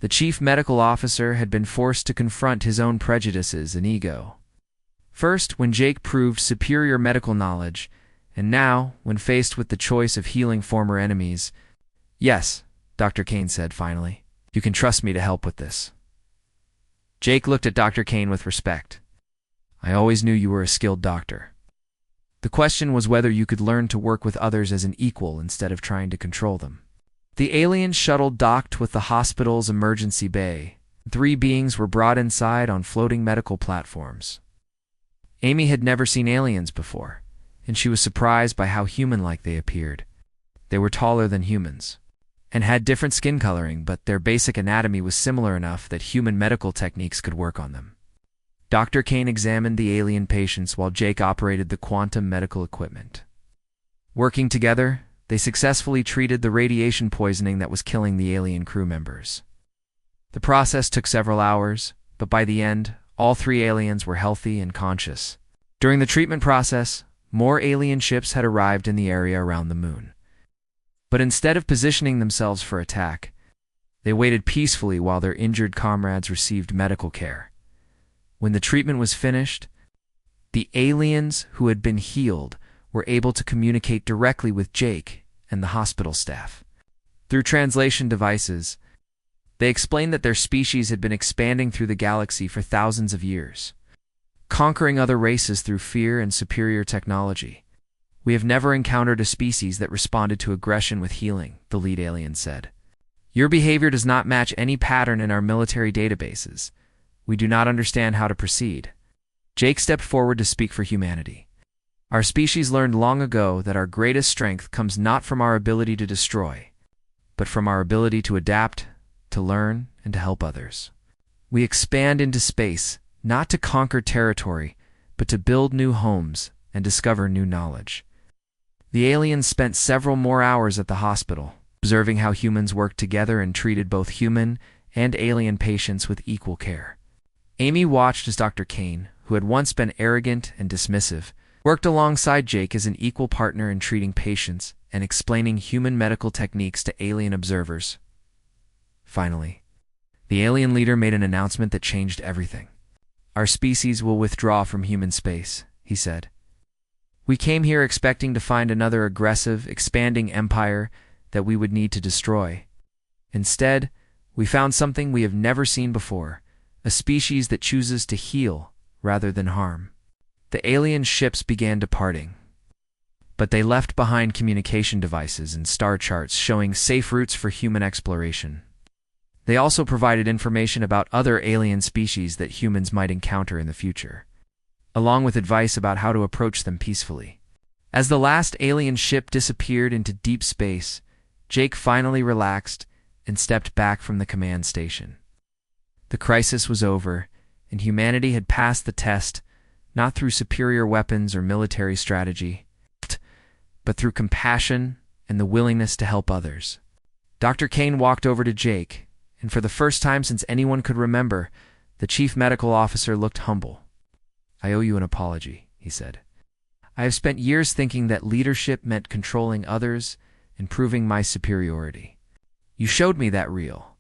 [SPEAKER 1] The chief medical officer had been forced to confront his own prejudices and ego. First, when Jake proved superior medical knowledge, and now, when faced with the choice of healing former enemies. Yes, Dr. Kane said finally. You can trust me to help with this. Jake looked at Dr. Kane with respect. I always knew you were a skilled doctor. The question was whether you could learn to work with others as an equal instead of trying to control them. The alien shuttle docked with the hospital's emergency bay. 3 beings were brought inside on floating medical platforms. Amy had never seen aliens before, and she was surprised by how human-like they appeared. They were taller than humans, and had different skin coloring, but their basic anatomy was similar enough that human medical techniques could work on them. Dr. Kane examined the alien patients while Jake operated the quantum medical equipment. Working together, they successfully treated the radiation poisoning that was killing the alien crew members. The process took several hours, but by the end, all 3 aliens were healthy and conscious. During the treatment process, more alien ships had arrived in the area around the moon. But instead of positioning themselves for attack, they waited peacefully while their injured comrades received medical care. When the treatment was finished, the aliens who had been healed were able to communicate directly with Jake and the hospital staff. Through translation devices, they explained that their species had been expanding through the galaxy for thousands of years, conquering other races through fear and superior technology. We have never encountered a species that responded to aggression with healing, the lead alien said. Your behavior does not match any pattern in our military databases. We do not understand how to proceed. Jake stepped forward to speak for humanity. Our species learned long ago that our greatest strength comes not from our ability to destroy, but from our ability to adapt, to learn, and to help others. We expand into space, not to conquer territory, but to build new homes and discover new knowledge. The aliens spent several more hours at the hospital, observing how humans worked together and treated both human and alien patients with equal care. Amy watched as Dr. Kane, who had once been arrogant and dismissive, worked alongside Jake as an equal partner in treating patients and explaining human medical techniques to alien observers. Finally, the alien leader made an announcement that changed everything. Our species will withdraw from human space, he said. We came here expecting to find another aggressive, expanding empire that we would need to destroy. Instead, we found something we have never seen before, a species that chooses to heal rather than harm. The alien ships began departing, but they left behind communication devices and star charts showing safe routes for human exploration. They also provided information about other alien species that humans might encounter in the future, along with advice about how to approach them peacefully. As the last alien ship disappeared into deep space, Jake finally relaxed and stepped back from the command station. The crisis was over, and humanity had passed the test, not through superior weapons or military strategy, but through compassion and the willingness to help others. Dr. Kane walked over to Jake, and for the first time since anyone could remember, the chief medical officer looked humble. I owe you an apology, he said. I have spent years thinking that leadership meant controlling others and proving my superiority. You showed me that real.